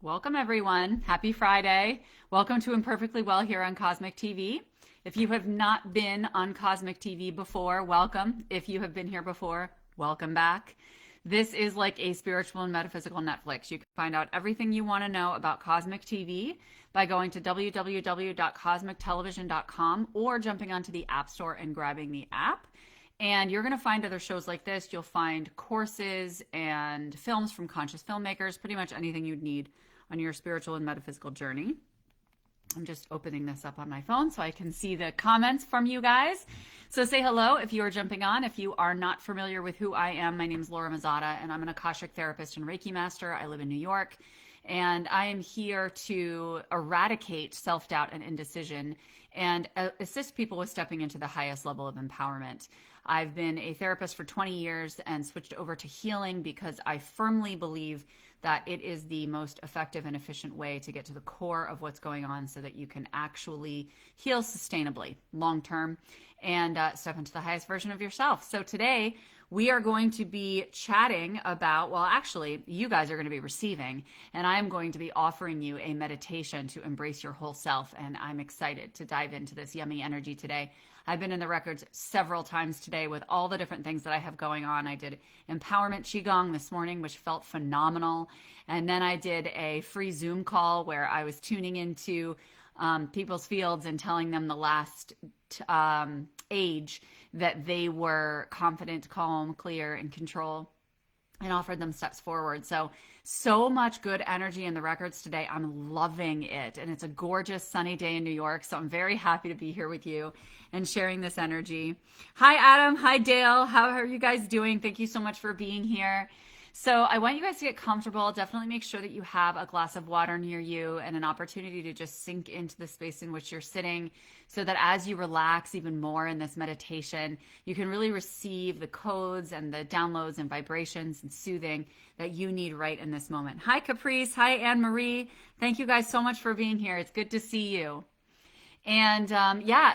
Welcome, everyone. Happy Friday. Welcome to Imperfectly Well here on Cosmic TV. If you have not been on Cosmic TV before, welcome. If you have been here before, welcome back. This is like a spiritual and metaphysical Netflix. You can find out everything you want to know about Cosmic TV by going to www.cosmictelevision.com or jumping onto the App Store and grabbing the app. And you're going to find other shows like this. You'll find courses and films from conscious filmmakers, pretty much anything you'd need on your spiritual and metaphysical journey. I'm just opening this up on my phone so I can see the comments from you guys. So say hello if you are jumping on. If you are not familiar with who I am, my name is Laura Mazzotta, and I'm an Akashic therapist and Reiki Master. I live in New York, and I am here to eradicate self-doubt and indecision and assist people with stepping into the highest level of empowerment. I've been a therapist for 20 years and switched over to healing because I firmly believe that it is the most effective and efficient way to get to the core of what's going on so that you can actually heal sustainably, long-term, and step into the highest version of yourself. So today we are going to be chatting about, well, actually, you guys are going to be receiving, and I'm going to be offering you a meditation to embrace your whole self, and I'm excited to dive into this yummy energy today. I've been in the records several times today with all the different things that I have going on. I did empowerment Qigong this morning, which felt phenomenal. And then I did a free Zoom call where I was tuning into people's fields and telling them the last age that they were confident, calm, clear, and control, and offered them steps forward. So much good energy in the records today. I'm loving it. And it's a gorgeous sunny day in New York. So I'm very happy to be here with you and sharing this energy. Hi, Adam. Hi, Dale. How are you guys doing? Thank you so much for being here. So I want you guys to get comfortable. Definitely make sure that you have a glass of water near you and an opportunity to just sink into the space in which you're sitting so that as you relax even more in this meditation, you can really receive the codes and the downloads and vibrations and soothing that you need right in this moment. Hi, Caprice. Hi, Anne-Marie. Thank you guys so much for being here. It's good to see you. And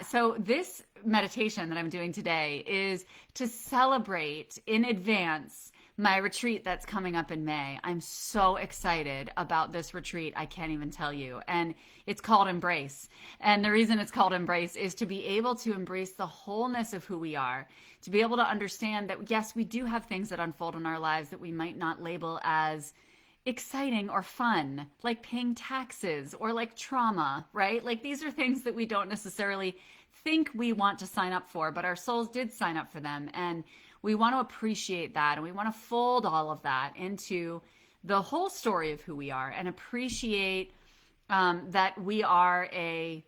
so this meditation that I'm doing today is to celebrate in advance my retreat that's coming up in May. I'm so excited about this retreat. I can't even tell you. And it's called Embrace. And the reason it's called Embrace is to be able to embrace the wholeness of who we are, to be able to understand that, yes, we do have things that unfold in our lives that we might not label as exciting or fun, like paying taxes or like trauma, right? Like these are things that we don't necessarily think we want to sign up for, but our souls did sign up for them. And we want to appreciate that, and we want to fold all of that into the whole story of who we are and appreciate that we are a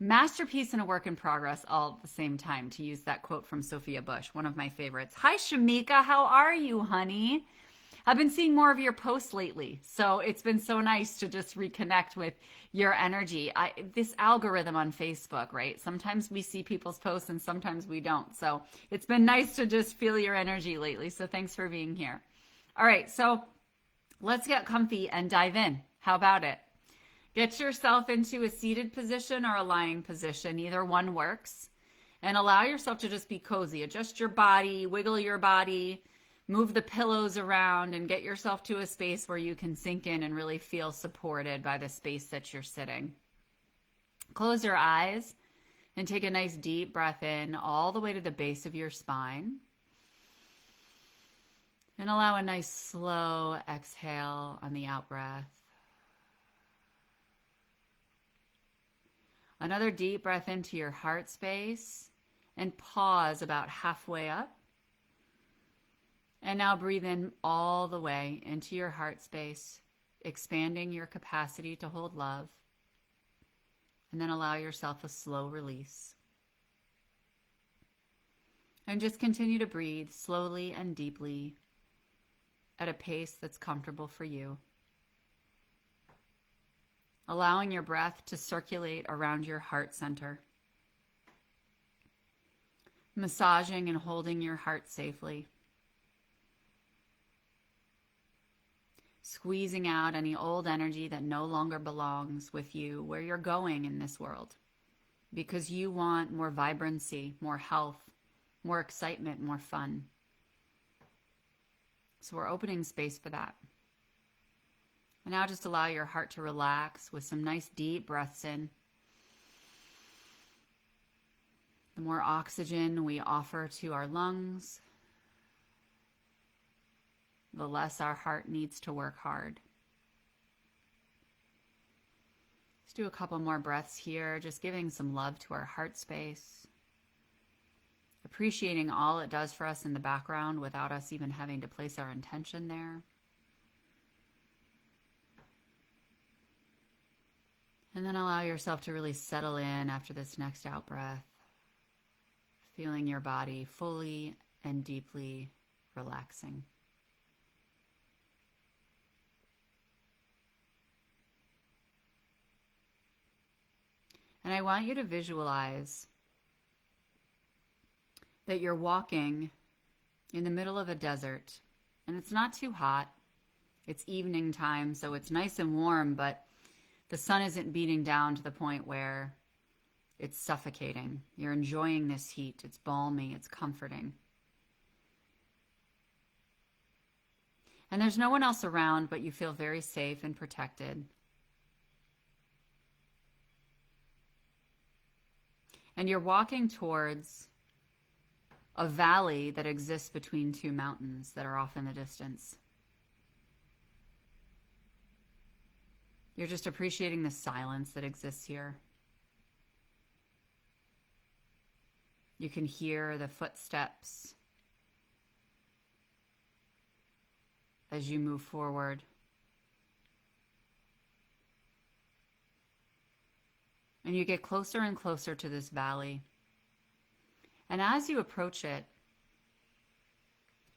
masterpiece and a work in progress all at the same time, to use that quote from Sophia Bush, one of my favorites. Hi, Shamika. How are you, honey? I've been seeing more of your posts lately, so it's been so nice to just reconnect with your energy. This algorithm on Facebook, right? Sometimes we see people's posts and sometimes we don't. So it's been nice to just feel your energy lately. So thanks for being here. All right, so let's get comfy and dive in. How about it? Get yourself into a seated position or a lying position. Either one works. And allow yourself to just be cozy. Adjust your body, wiggle your body, move the pillows around, and get yourself to a space where you can sink in and really feel supported by the space that you're sitting. Close your eyes and take a nice deep breath in all the way to the base of your spine. And allow a nice slow exhale on the out breath. Another deep breath into your heart space and pause about halfway up. And now breathe in all the way into your heart space, expanding your capacity to hold love. And then allow yourself a slow release. And just continue to breathe slowly and deeply at a pace that's comfortable for you. Allowing your breath to circulate around your heart center. Massaging and holding your heart safely. Squeezing out any old energy that no longer belongs with you where you're going in this world, because you want more vibrancy, more health, more excitement, more fun. So we're opening space for that. And now just allow your heart to relax with some nice deep breaths in. The more oxygen we offer to our lungs, the less our heart needs to work hard. Let's do a couple more breaths here, just giving some love to our heart space, appreciating all it does for us in the background without us even having to place our intention there. And then allow yourself to really settle in after this next out breath, feeling your body fully and deeply relaxing. And I want you to visualize that you're walking in the middle of a desert, and it's not too hot. It's evening time, so it's nice and warm, but the sun isn't beating down to the point where it's suffocating. You're enjoying this heat. It's balmy. It's comforting. And there's no one else around, but you feel very safe and protected. And you're walking towards a valley that exists between two mountains that are off in the distance. You're just appreciating the silence that exists here. You can hear the footsteps as you move forward. And you get closer and closer to this valley. And as you approach it,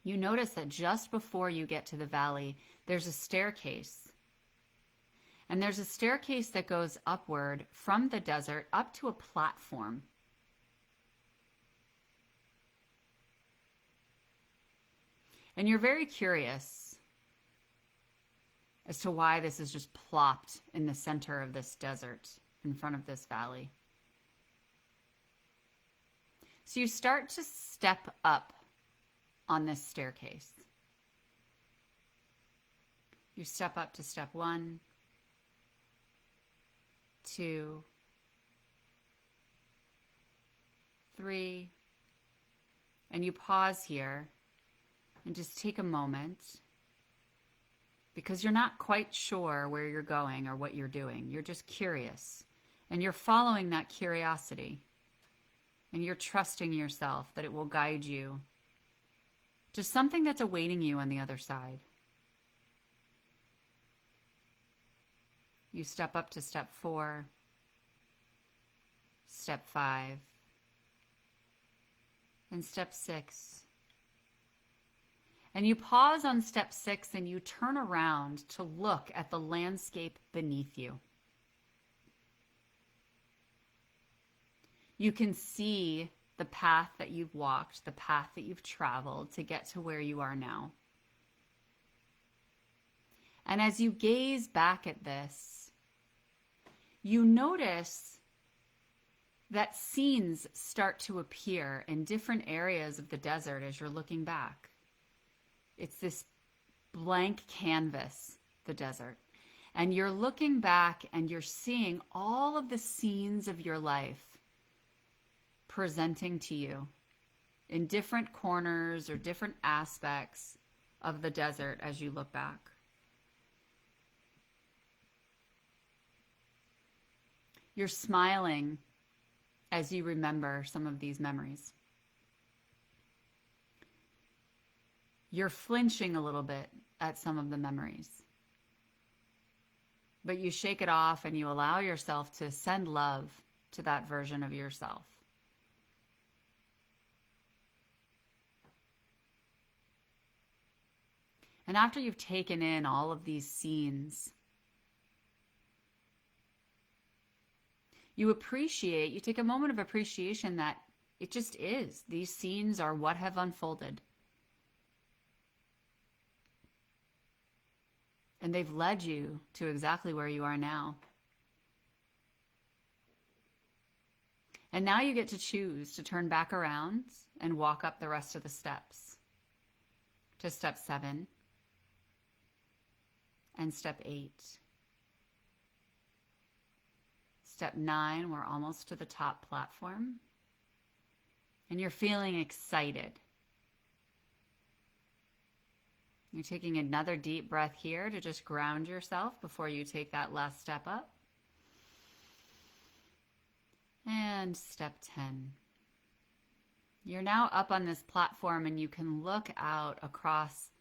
you notice that just before you get to the valley, there's a staircase. And there's a staircase that goes upward from the desert up to a platform. And you're very curious as to why this is just plopped in the center of this desert in front of this valley. So you start to step up on this staircase. You step up to step 1, 2, 3, and you pause here and just take a moment, because you're not quite sure where you're going or what you're doing. You're just curious, and you're following that curiosity, and you're trusting yourself that it will guide you to something that's awaiting you on the other side. You step up to step 4, step 5, and step 6. And you pause on step 6 and you turn around to look at the landscape beneath you. You can see the path that you've walked, the path that you've traveled to get to where you are now. And as you gaze back at this, you notice that scenes start to appear in different areas of the desert as you're looking back. It's this blank canvas, the desert. And you're looking back and you're seeing all of the scenes of your life presenting to you in different corners or different aspects of the desert as you look back. You're smiling as you remember some of these memories. You're flinching a little bit at some of the memories. But you shake it off and you allow yourself to send love to that version of yourself. And after you've taken in all of these scenes, you take a moment of appreciation that it just is. These scenes are what have unfolded. And they've led you to exactly where you are now. And now you get to choose to turn back around and walk up the rest of the steps to step 7, and step 8. Step 9, we're almost to the top platform. And you're feeling excited. You're taking another deep breath here to just ground yourself before you take that last step up. And step 10. You're now up on this platform and you can look out across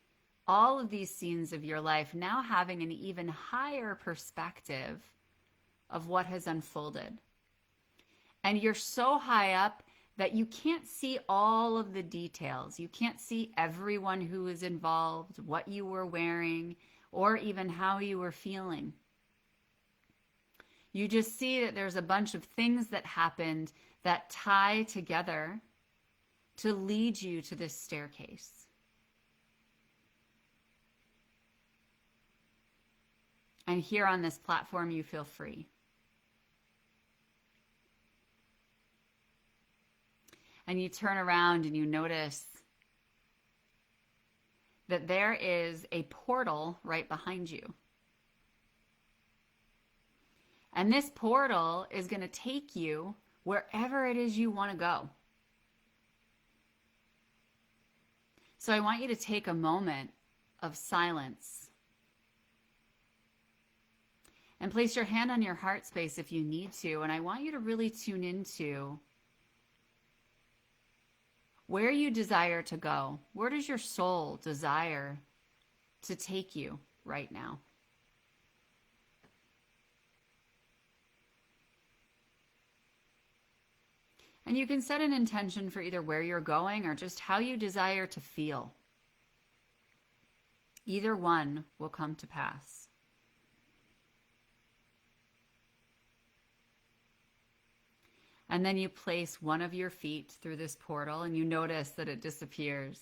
all of these scenes of your life, now having an even higher perspective of what has unfolded. And you're so high up that you can't see all of the details. You can't see everyone who was involved, what you were wearing, or even how you were feeling. You just see that there's a bunch of things that happened that tie together to lead you to this staircase. And here on this platform, you feel free. And you turn around and you notice that there is a portal right behind you. And this portal is going to take you wherever it is you want to go. So I want you to take a moment of silence and place your hand on your heart space if you need to. And I want you to really tune into where you desire to go. Where does your soul desire to take you right now? And you can set an intention for either where you're going or just how you desire to feel. Either one will come to pass. And then you place one of your feet through this portal and you notice that it disappears.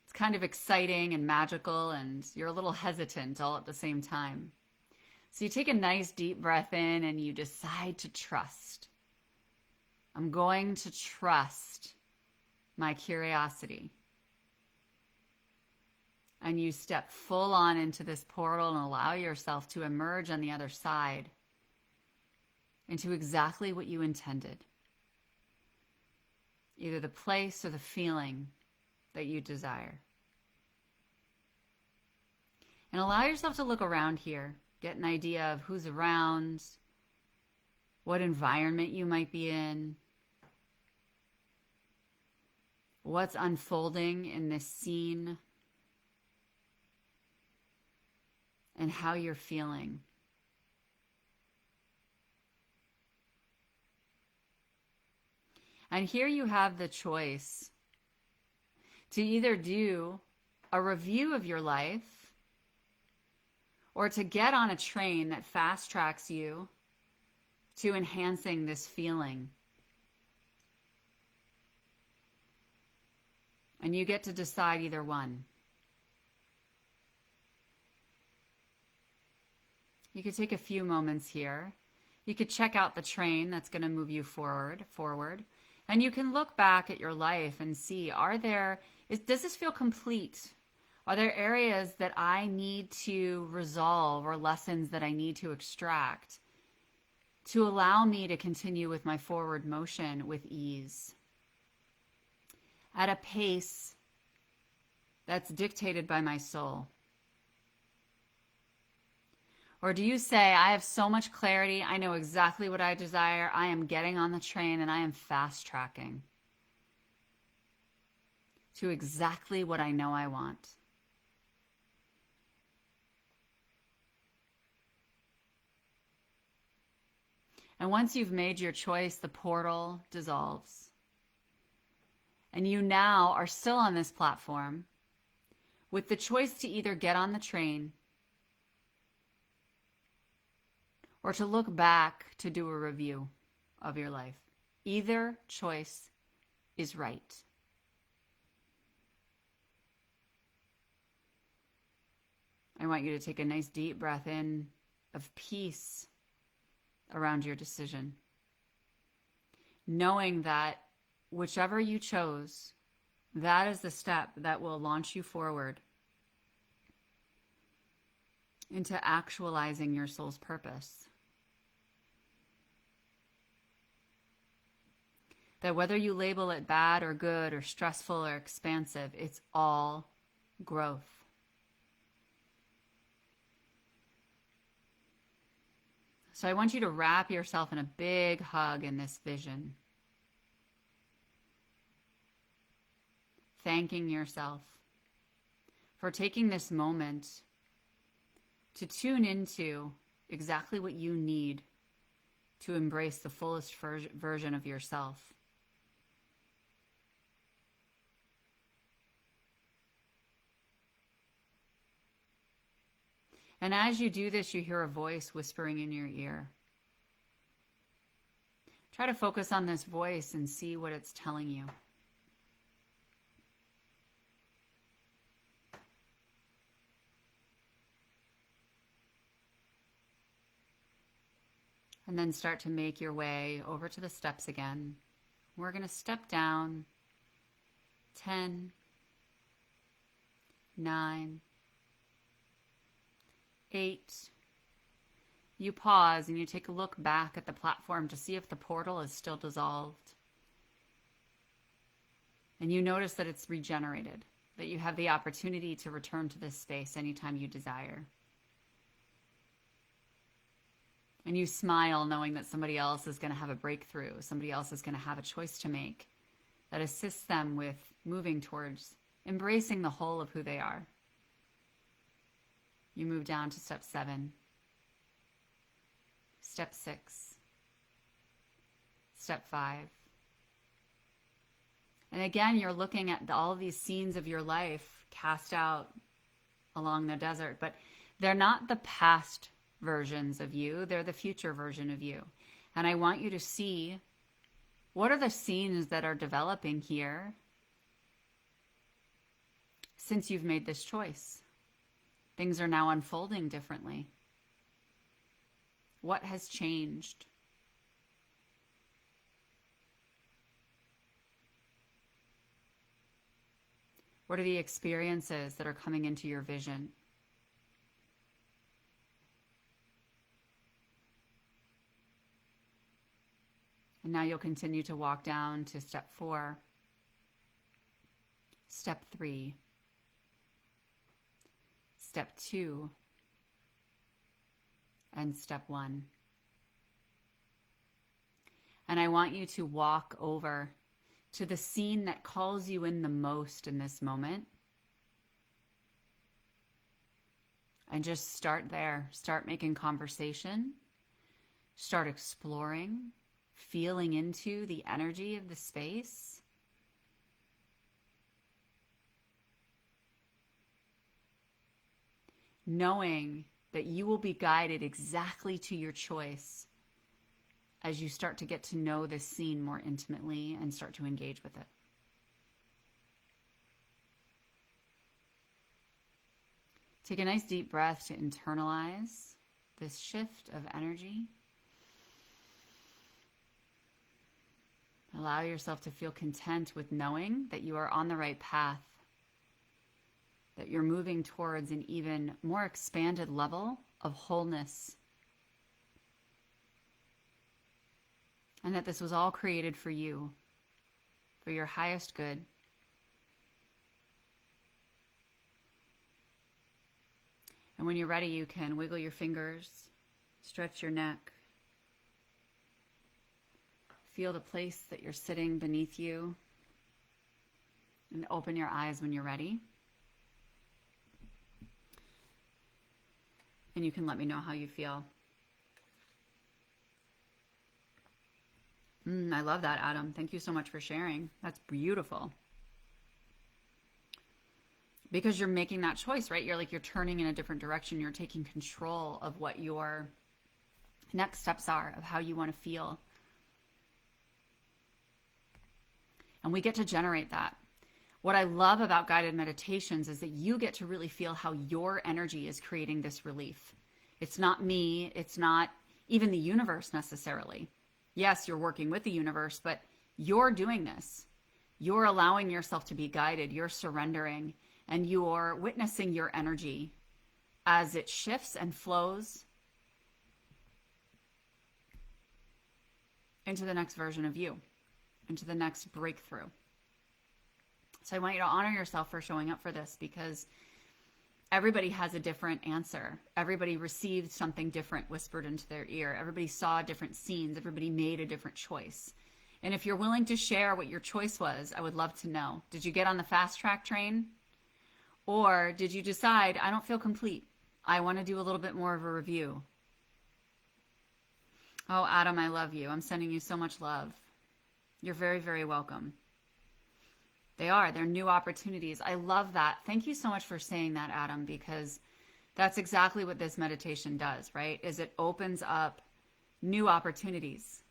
It's kind of exciting and magical, and you're a little hesitant all at the same time. So you take a nice deep breath in and you decide to trust. I'm going to trust my curiosity. And you step full on into this portal and allow yourself to emerge on the other side into exactly what you intended. Either the place or the feeling that you desire. And allow yourself to look around here. Get an idea of who's around, what environment you might be in, what's unfolding in this scene, and how you're feeling. And here you have the choice to either do a review of your life or to get on a train that fast tracks you to enhancing this feeling. And you get to decide either one. You could take a few moments here. You could check out the train that's going to move you forward. And you can look back at your life and see, does this feel complete? Are there areas that I need to resolve or lessons that I need to extract to allow me to continue with my forward motion with ease at a pace that's dictated by my soul? Or do you say, I have so much clarity, I know exactly what I desire, I am getting on the train and I am fast tracking to exactly what I know I want? And once you've made your choice, the portal dissolves. And you now are still on this platform with the choice to either get on the train or to look back to do a review of your life. Either choice is right. I want you to take a nice deep breath in of peace around your decision, knowing that whichever you chose, that is the step that will launch you forward into actualizing your soul's purpose. That whether you label it bad or good or stressful or expansive, it's all growth. So I want you to wrap yourself in a big hug in this vision. Thanking yourself for taking this moment to tune into exactly what you need to embrace the fullest version of yourself. And as you do this, you hear a voice whispering in your ear. Try to focus on this voice and see what it's telling you. And then start to make your way over to the steps again. We're going to step down 10, 9, 8. You pause and you take a look back at the platform to see if the portal is still dissolved. And you notice that it's regenerated, that you have the opportunity to return to this space anytime you desire. And you smile knowing that somebody else is going to have a breakthrough. Somebody else is going to have a choice to make that assists them with moving towards embracing the whole of who they are. You move down to step 7, step 6, step 5. And again, you're looking at all of these scenes of your life cast out along the desert, but they're not the past versions of you, they're the future version of you. And I want you to see, what are the scenes that are developing here since you've made this choice? Things are now unfolding differently. What has changed? What are the experiences that are coming into your vision? And now you'll continue to walk down to step 4, step 3, step 2, and step 1. And I want you to walk over to the scene that calls you in the most in this moment. And just start there. Start making conversation. Start exploring. Feeling into the energy of the space. Knowing that you will be guided exactly to your choice as you start to get to know this scene more intimately and start to engage with it. Take a nice deep breath to internalize this shift of energy. Allow yourself to feel content with knowing that you are on the right path, that you're moving towards an even more expanded level of wholeness, and that this was all created for you, for your highest good. And when you're ready, you can wiggle your fingers, stretch your neck, feel the place that you're sitting beneath you, and open your eyes when you're ready. And you can let me know how you feel. I love that, Adam. Thank you so much for sharing. That's beautiful. Because you're making that choice, right? You're turning in a different direction. You're taking control of what your next steps are, of how you want to feel. And we get to generate that. What I love about guided meditations is that you get to really feel how your energy is creating this relief. It's not me. It's not even the universe necessarily. Yes, you're working with the universe, but you're doing this. You're allowing yourself to be guided. You're surrendering, and you're witnessing your energy as it shifts and flows into the next version of you, into the next breakthrough. So I want you to honor yourself for showing up for this, because everybody has a different answer. Everybody received something different whispered into their ear. Everybody saw different scenes. Everybody made a different choice. And if you're willing to share what your choice was, I would love to know. Did you get on the fast track train? Or did you decide, I don't feel complete. I want to do a little bit more of a review. Oh, Adam, I love you. I'm sending you so much love. You're very, very welcome. They're new opportunities. I love that. Thank you so much for saying that, Adam, because that's exactly what this meditation does, right? Is it opens up new opportunities.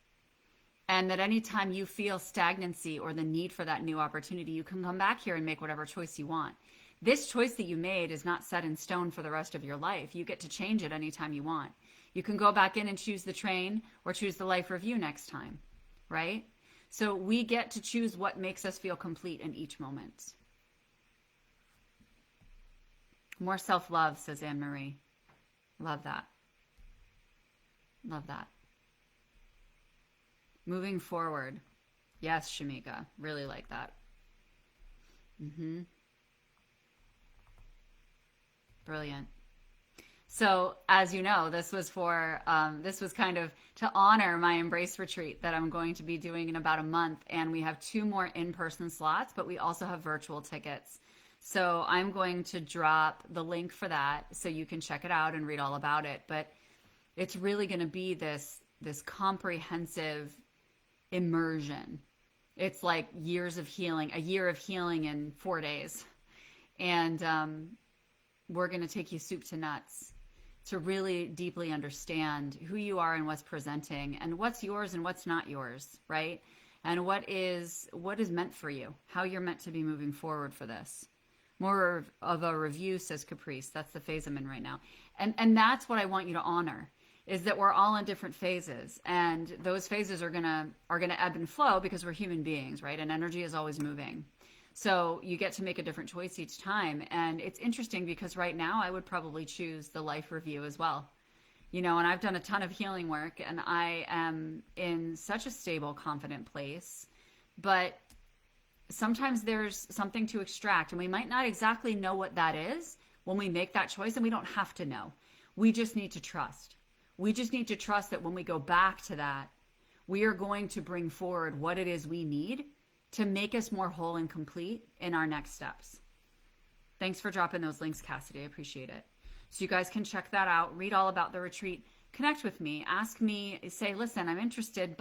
And that anytime you feel stagnancy or the need for that new opportunity, you can come back here and make whatever choice you want. This choice that you made is not set in stone for the rest of your life. You get to change it anytime you want. You can go back in and choose the train or choose the life review next time, right? So we get to choose what makes us feel complete in each moment. More self-love, says Anne-Marie. Love that. Love that. Moving forward. Yes, Shamika. Really like that. Brilliant. So, as you know, this was kind of to honor my Embrace retreat that I'm going to be doing in about a month. And we have 2 more in-person slots, but we also have virtual tickets. So I'm going to drop the link for that so you can check it out and read all about it. But it's really going to be this comprehensive immersion. It's like years of healing, a year of healing in 4 days. And we're going to take you soup to nuts to really deeply understand who you are and what's presenting and what's yours and what's not yours, right? And what is meant for you, how you're meant to be moving forward for this. More of a review, says Caprice. That's the phase I'm in right now. And that's what I want you to honor, is that we're all in different phases, and those phases are gonna ebb and flow because we're human beings, right? And energy is always moving. So you get to make a different choice each time. And it's interesting because right now I would probably choose the life review as well. And I've done a ton of healing work and I am in such a stable, confident place. But sometimes there's something to extract and we might not exactly know what that is when we make that choice, and we don't have to know. We just need to trust. We just need to trust that when we go back to that, we are going to bring forward what it is we need to make us more whole and complete in our next steps. Thanks for dropping those links, Cassidy. I appreciate it. So you guys can check that out, read all about the retreat, connect with me, ask me, say, listen, I'm interested,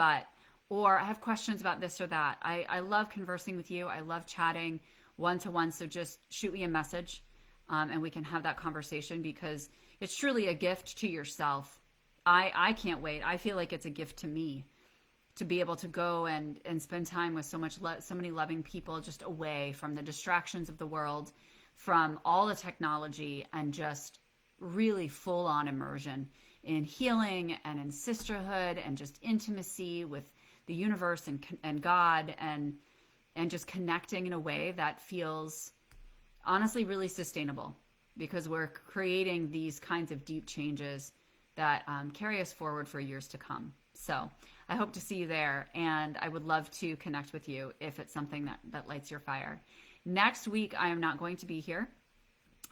or I have questions about this or that. I love conversing with you. I love chatting one-to-one. So just shoot me a message and we can have that conversation, because it's truly a gift to yourself. I can't wait. I feel like it's a gift to me to be able to go and spend time with so many loving people, just away from the distractions of the world, from all the technology, and just really full on immersion in healing and in sisterhood and just intimacy with the universe and God, and just connecting in a way that feels honestly really sustainable, because we're creating these kinds of deep changes that carry us forward for years to come. So I hope to see you there, and I would love to connect with you if it's something that lights your fire. Next week, I am not going to be here.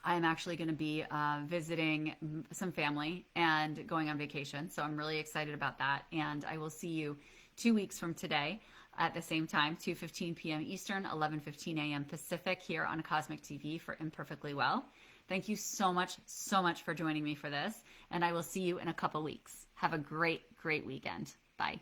I am actually going to be visiting some family and going on vacation, so I'm really excited about that. And I will see you 2 weeks from today at the same time, 2:15 p.m. Eastern, 11:15 a.m. Pacific, here on Cosmic TV for Imperfectly Well. Thank you so much for joining me for this, and I will see you in a couple weeks. Have a great, great weekend. Bye.